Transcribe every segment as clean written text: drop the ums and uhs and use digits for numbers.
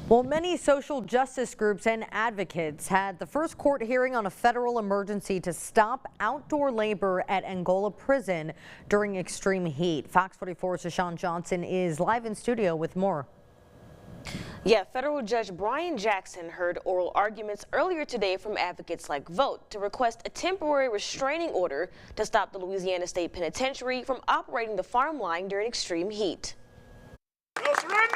Well, many social justice groups and advocates had the first court hearing on a federal emergency to stop outdoor labor at Angola Prison during extreme heat. Fox 44's Deshaun Johnson is live in studio with more. Yeah, federal judge Brian Jackson heard oral arguments earlier today from advocates like Vote to request a temporary restraining order to stop the Louisiana State Penitentiary from operating the farm line during extreme heat. No surrender!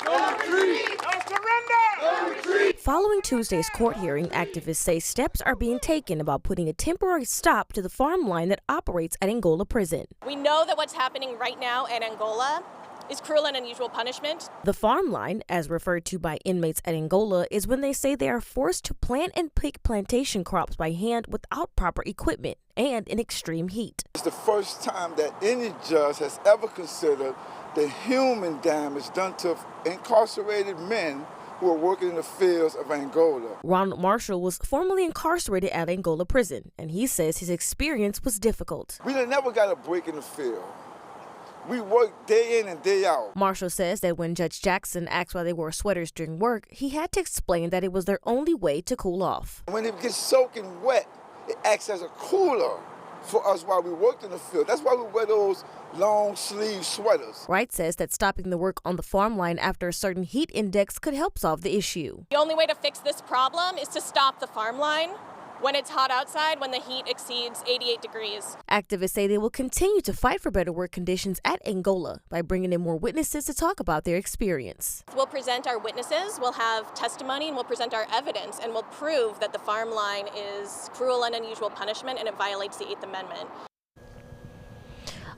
No retreat! No surrender! No retreat! Following Tuesday's court hearing, activists say steps are being taken about putting a temporary stop to the farm line that operates at Angola Prison. We know that what's happening right now in Angola is cruel and unusual punishment. The farm line, as referred to by inmates at Angola, is when they say they are forced to plant and pick plantation crops by hand without proper equipment and in extreme heat. It's the first time that any judge has ever considered the human damage done to incarcerated men who are working in the fields of Angola. Ronald Marshall was formerly incarcerated at Angola Prison, and he says his experience was difficult. We never got a break in the field. We work day in and day out. Marshall says that when Judge Jackson asked why they wore sweaters during work, he had to explain that it was their only way to cool off. When it gets soaking wet, it acts as a cooler for us while we worked in the field. That's why we wear those long sleeve sweaters. Wright says that stopping the work on the farm line after a certain heat index could help solve the issue. The only way to fix this problem is to stop the farm line when it's hot outside, when the heat exceeds 88 degrees. Activists say they will continue to fight for better work conditions at Angola by bringing in more witnesses to talk about their experience. We'll present our witnesses, we'll have testimony, and we'll present our evidence, and we'll prove that the farm line is cruel and unusual punishment and it violates the 8th Amendment.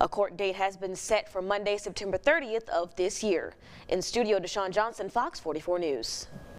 A court date has been set for Monday, September 30th of this year. In studio, Deshaun Johnson, Fox 44 News.